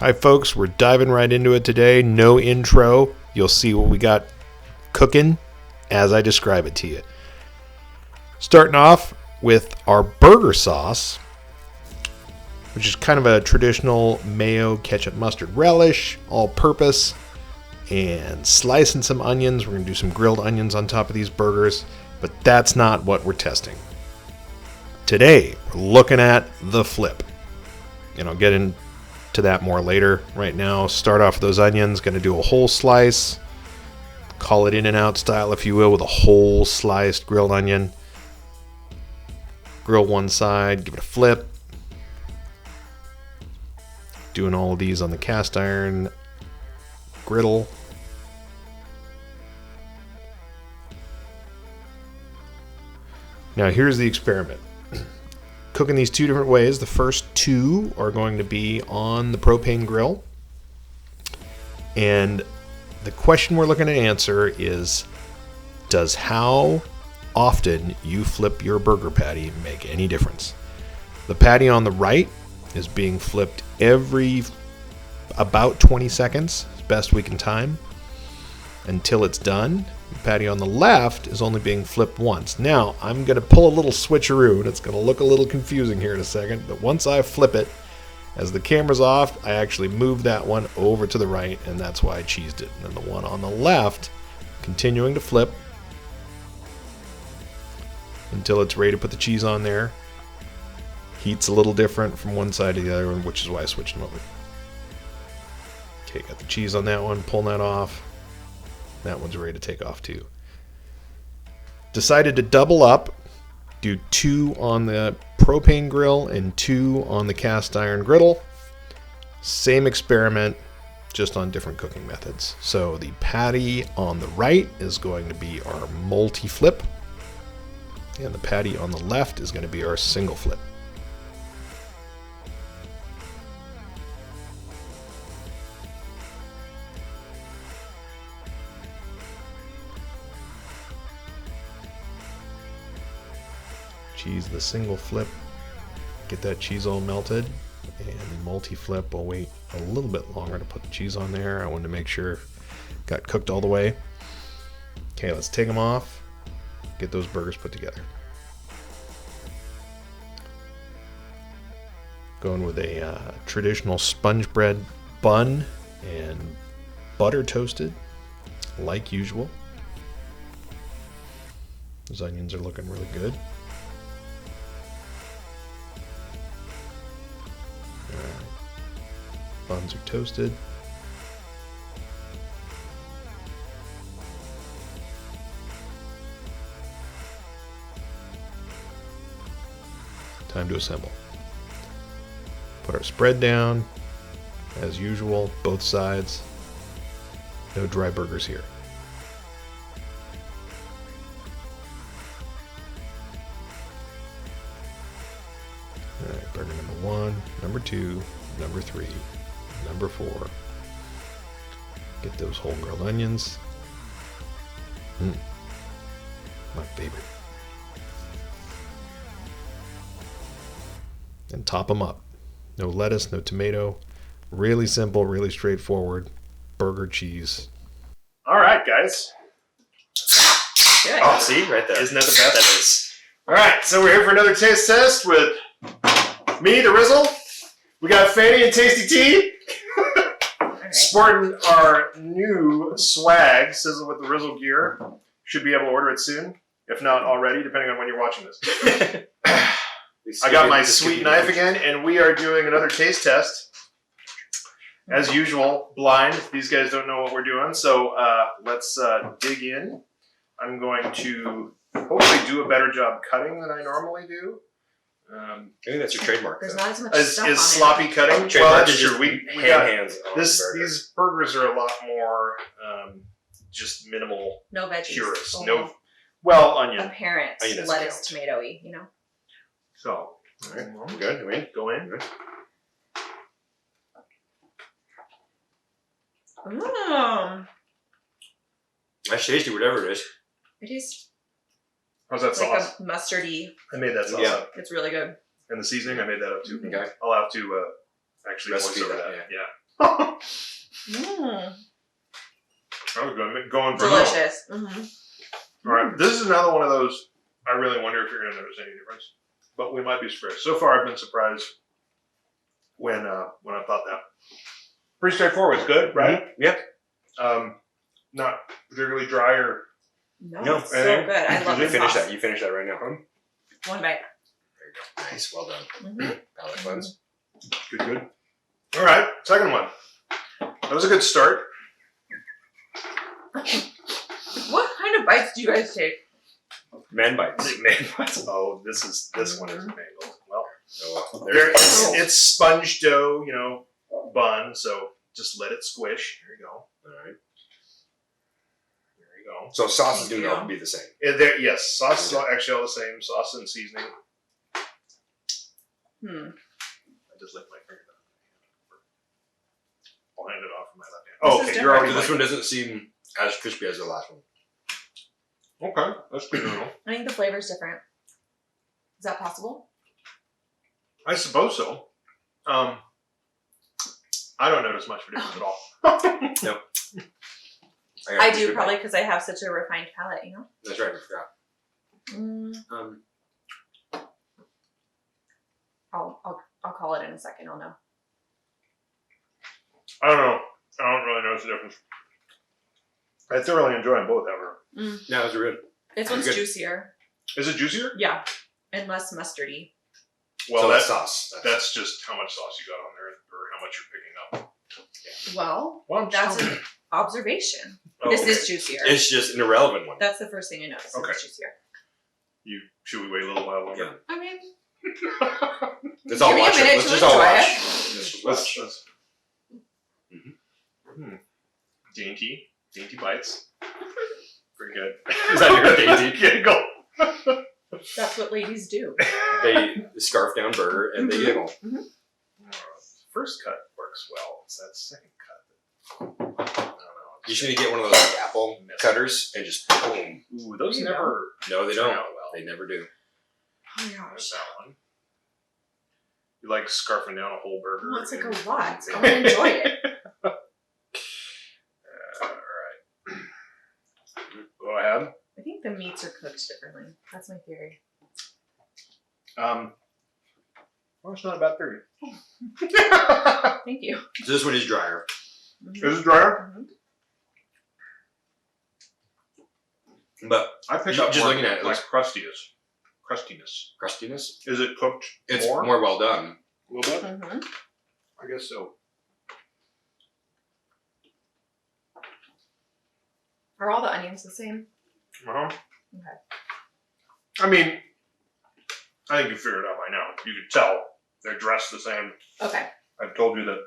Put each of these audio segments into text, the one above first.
Hi folks, we're diving right into it today. No intro. You'll see what we got cooking as I describe it to you. Starting off with our burger sauce, which is kind of a traditional mayo, ketchup, mustard relish, all-purpose, and slicing some onions. We're going to do some grilled onions on top of these burgers, but that's not what we're testing. Today, we're looking at the flip. And I'll get into that more later. Right now, start off with those onions. Going to do a whole slice. Call it In-N-Out style, if you will, with a whole sliced grilled onion. Grill one side, give it a flip. Doing all of these on the cast iron griddle. Now here's the experiment. Cooking these two different ways. The first two are going to be on the propane grill. And the question we're looking to answer is, does how often you flip your burger patty make any difference? The patty on the right is being flipped every about 20 seconds, as best we can time, until it's done. The patty on the left is only being flipped once. Now, I'm going to pull a little switcheroo, and it's going to look a little confusing here in a second, but once I flip it, as the camera's off, I actually move that one over to the right, and that's why I cheesed it. And then the one on the left, continuing to flip until it's ready to put the cheese on there. Heat's a little different from one side to the other, which is why I switched them over. Okay, got the cheese on that one, pulling that off. That one's ready to take off too. Decided to double up, do 2 on the propane grill and 2 on the cast iron griddle. Same experiment, just on different cooking methods. So the patty on the right is going to be our multi-flip, and the patty on the left is going to be our single flip. Cheese the single flip, get that cheese all melted, and the multi-flip will wait a little bit longer to put the cheese on there. I wanted to make sure it got cooked all the way. Okay, let's take them off, get those burgers put together. Going with a traditional sponge bread bun and butter toasted, like usual. Those onions are looking really good. Buns are toasted. Time to assemble. Put our spread down, as usual, both sides. No dry burgers here. All right, burger number 1, number 2, number 3. Number 4. Get those whole grilled onions. My favorite. And top them up. No lettuce, no tomato. Really simple, really straightforward. Burger cheese. All right, guys. Yeah, Oh, see, right there. Isn't that the best? That is. All right, so we're here for another taste test with me, the Rizzle. We got Fanny and Tasty Tea. Sporting our new swag, Sizzle with the Rizzle gear. Should be able to order it soon, if not already, depending on when you're watching this. I got my sweet knife again, and we are doing another taste test. As usual, blind. These guys don't know what we're doing, so let's dig in. I'm going to hopefully do a better job cutting than I normally do. I think that's your trademark. There's not as much Is stuff on sloppy it. cutting? Trademark Well, that's is true. We got hands on this. the burger. These burgers are a lot more just minimal No veggies. purists. Only No, well, onion. apparent Onion doesn't lettuce, count. tomatoey, you know? So, all right, I'm good. I mean, go in. that's tasty, whatever it is. It is How's that like sauce? a mustardy. I made that sauce Yeah. up. It's really good. And the seasoning, I made that up too. Okay. I'll have to actually Recipe voice over that, that. Yeah. That was good. Going for Delicious. Mm-hmm. All right, this is another one of those. I really wonder if you're going to notice any difference, but we might be surprised. So far, I've been surprised when I thought that. Pretty straightforward. It's good, right? Yeah. Not particularly dry or. No, it's so good. I love You the finish sauce. that. You finish that right now. One bite. There you go. Nice. Well done. Mm-hmm. Palate cleanse. Good. All right, second one. That was a good start. What kind of bites do you guys take? Man bites. Oh, this one is mangled. Well, So, it's sponge dough, bun. So just let it squish. There you go. all right. There you go. So sauce is Thank going you. to be the same. Yes, sauce is actually all the same. Sauce and seasoning. I just licked my finger. I'll hand it off from my left hand. This Oh, is okay. You're already. This one doesn't seem as crispy as the last one. Okay, that's good to know. I think the flavor is different. Is that possible? I suppose so. I don't notice much of a difference at all. No. I do, probably because I have such a refined palate, That's right. I forgot. Mm, I'll call it in a second. I'll know. I don't know. I don't really notice the difference. I thoroughly enjoy them both, however. No, those are good. This one's Good. juicier. Is it juicier? Yeah, and less mustardy. Well, So that's sauce. that's just how much sauce you got on there, or how much you're picking up. Well, Well, I'm that's just an observation. Oh, This okay. is juicier. It's just an irrelevant one. That's the first thing I noticed. Okay. It's juicier. Should we wait a little while longer? Yeah. I mean, Let's all Give me a watch it. minute Let's to just all enjoy watch. it. Let's just Let's. watch. Dainty bites. Pretty good. Is that your dainty? Yeah, go. that's what ladies do. They scarf down burger and they giggle. First cut works well. It's that second cut. I don't know. You should need to get one of those like, apple cutters and just boom. Ooh, those You never No, they turn don't. out well. They never do. Oh my There's gosh. that one. You like scarfing down a whole burger. Well, it's like and- a lot. I want to enjoy it. Alright. Go ahead. I think the meats are cooked differently. That's my theory. Well, it's not a bad theory. Thank you. So this one is drier. Is it drier? Mhm. But I pick Ju- up just more looking at it, it like looks- crustiness. crustiness. Is it cooked It's more? more well done. A little bit? Mhm. I guess so. Are all the onions the same? Uh-huh. Okay. I mean, I think you figured it out by now. You could tell they're dressed the same. Okay. I've told you that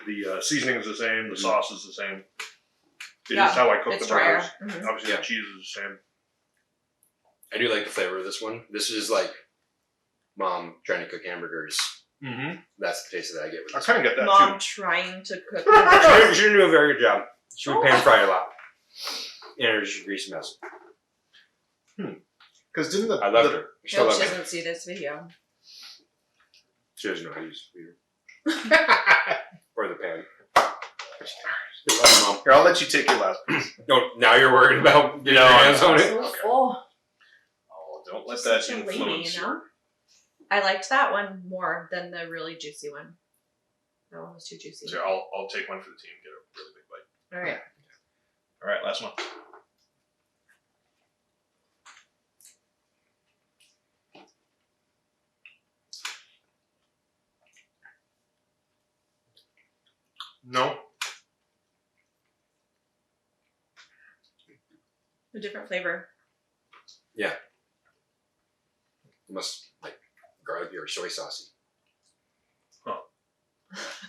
the seasoning is the same, the sauce is the same. It's Yeah, just how I cook It's the drier. burgers. Mhm. Obviously, Yeah. the cheese is the same. I do like the flavor of this one. This is like mom trying to cook hamburgers. Mm-hmm. That's the taste that I get with I this. kind of get that Mom too. trying to cook. She didn't do a very good job. She would pan fry a lot. And it was just a greasy mess. Because didn't the I loved the- her. I still Hope love she her. doesn't see this video. She doesn't know how to use the computer. Or the pan. I love you, Mom. Here, I'll let you take your last piece. No, now you're worried about getting No, your I'm hands on I'm it? so full. Oh, don't let that Such a lady, influence you know? I liked that one more than the really juicy one. That one was too juicy. So I'll take one for the team. Get a really big bite. All right. All right, last one. No. A different flavor. It must like garlicky or soy saucy.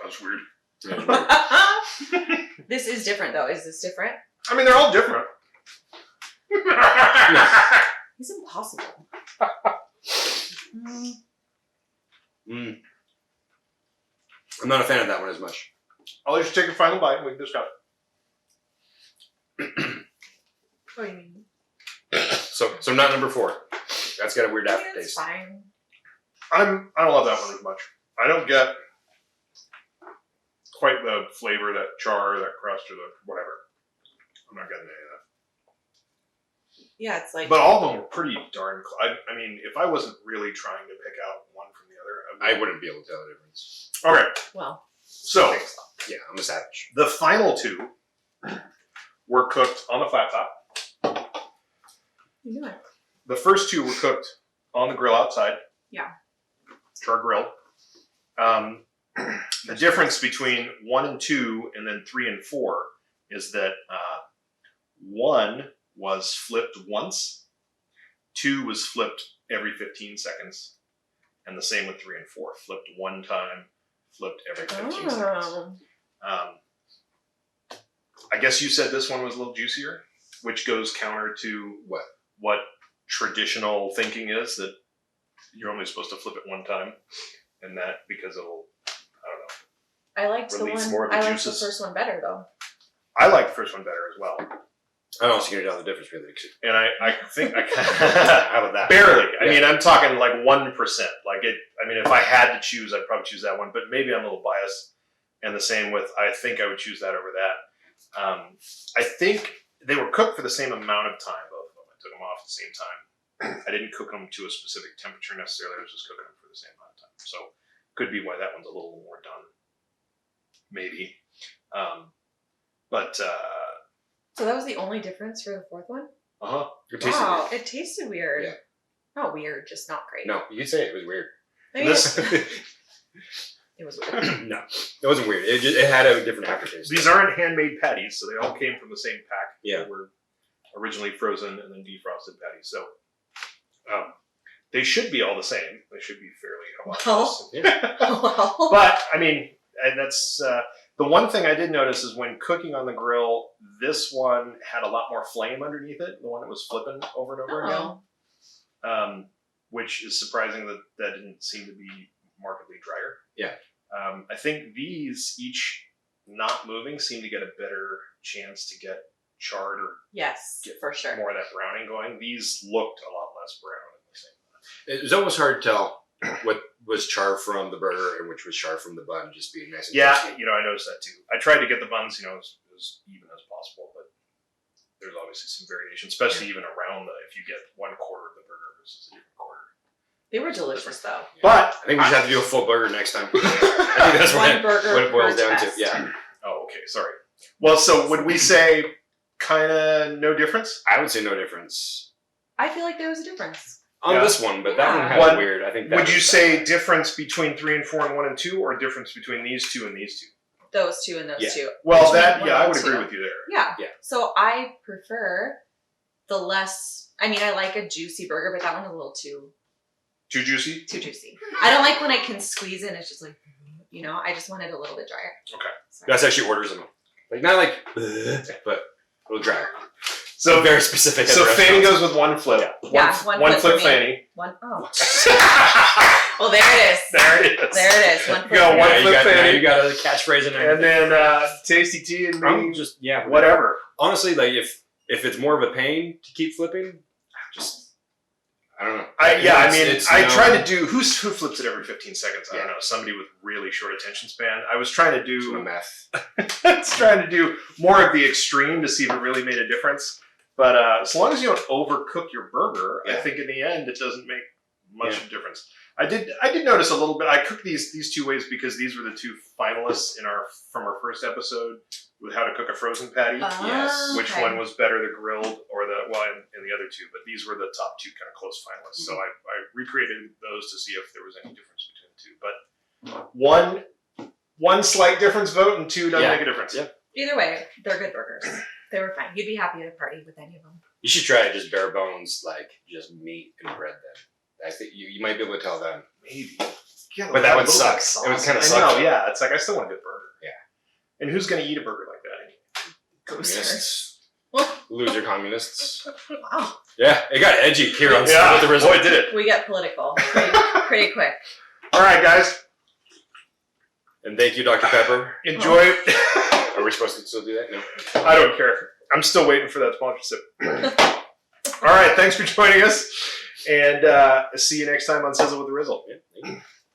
That's weird. Yeah. This is different, though. Is this different? I mean, they're all different. It's impossible. Mm. I'm not a fan of that one as much. I'll let you take a final bite and we can discuss it. What do you mean? So not number 4. That's got a weird I mean, it's aftertaste. fine. I don't love that one as much. I don't get quite the flavor, that char, that crust, or the whatever. I'm not getting any of that. Yeah, it's like. But all of them were pretty darn close. I mean, if I wasn't really trying to pick out one from the other, I wouldn't be able to tell the difference. Okay, Well. so Yeah, I'm a savage. the final two were cooked on the flat top. You knew it. The first two were cooked on the grill outside. Yeah. Char grilled. The difference between 1 and 2 and then 3 and 4 is that 1 was flipped once, 2 was flipped every 15 seconds, and the same with 3 and 4. Flipped one time, flipped every 15 seconds. I guess you said this one was a little juicier, which goes counter to what traditional thinking is, that you're only supposed to flip it one time, and that because it'll, I don't know. I liked the Release one. more of the I liked the juices. first one better though. I like the first one better as well, I don't see you tell the difference really. and I think I How about that? barely. I Yeah. mean, I'm talking like 1%. Like it. I mean, if I had to choose, I'd probably choose that one. But maybe I'm a little biased. And the same with, I think I would choose that over that. I think they were cooked for the same amount of time. Both of them. I took them off at the same time. I didn't cook them to a specific temperature necessarily. I was just cooking them for the same amount of time. So could be why that one's a little more done. Maybe. So that was the only difference for the fourth one? It tasted Wow, weird. it tasted weird. Yeah. Not weird, just not great. No, you say it was weird. Maybe This, it was weird. No, it wasn't weird. It had a different aftertaste. these aren't handmade patties, so they all came from the same pack. Yeah. They were originally frozen and then defrosted patties. So they should be all the same. They should be fairly homogeneous. Well, But I mean, and that's the one thing I did notice is when cooking on the grill, this one had a lot more flame underneath it. The one that was flipping over and over oh. again, which is surprising that didn't seem to be markedly drier. Yeah. I think these each not moving seem to get a better chance to get charred or Yes, get for sure. more of that browning going. These looked a lot less brown in the same. It was almost hard to tell what was char from the burger and which was char from the bun, just being nice and Yeah, crispy. I noticed that too. I tried to get the buns, as even as possible, but there's obviously some variation, especially even around if you get 1/4 of the burger versus a different quarter. They were delicious though. But I think we just have to do a full burger next time. I think that's One burger what it boils per down test. to. Yeah, oh, okay, sorry. Well, so would we say kind of no difference? I would say no difference I feel like there was a difference. on Yeah. this one, but that Yeah. one had One- a weird. I think. That Would you was say difference between 3 and 4 and 1 and 2, or difference between these two and these two? Those two and those Yeah. two. Well, Between that one I and would agree two. with you there. Yeah. Yeah. So I prefer the less. I mean, I like a juicy burger, but that one was a little too Too juicy. juicy. I don't like when I can squeeze in. It's just like, I just want it a little bit drier. Okay. Sorry. That's actually orders them. Like not like, but a little drier. So Very specific. at So the Fanny restaurants. goes with one flip. Yeah, One one flip flip for me. Fanny. One. Oh. Well, there it is. There it is. There it is. One flip. You got for one me. Yeah, flip Fanny. you got a catchphrase in there. And then Tasty Tea and I'm me, just whatever. Honestly, like if it's more of a pain to keep flipping, I don't know. I It's tried to do who flips it every 15 seconds. I don't Yeah. know, somebody with really short attention span. I was trying to some do meth. I was trying to do more of the extreme to see if it really made a difference. But as long as you don't overcook your burger, I Yeah. think in the end it doesn't make much of a difference. I did notice a little bit. I cooked these two ways because these were the two finalists from our first episode with how to cook a frozen patty. Yes. Which Okay. one was better, the grilled or in the other two? But these were the top two kind of close finalists. So I recreated those to see if there was any difference between the two. But one slight difference vote and two doesn't Yeah. make a difference. Yeah. Either way, they're good burgers. They were fine. You'd be happy at a party with any of them. You should try it just bare bones, like just meat and bread. Then I think you might be able to tell them. Maybe. Yeah, But that would a little suck. bit of sauce. It would kinda I suck. know, yeah. It's like I still want a good burger. Yeah. And who's going to eat a burger like that? Communists, Well, loser communists. wow. Yeah, it got edgy here on Yeah, with the result. boy, did it. We get political pretty quick. All right, guys. And thank you, Dr. Pepper. Enjoy. Are we supposed to still do that? No. I don't care. I'm still waiting for that sponsorship. All right, thanks for joining us. And see you next time on Sizzle with the Rizzle. Yeah, thank you.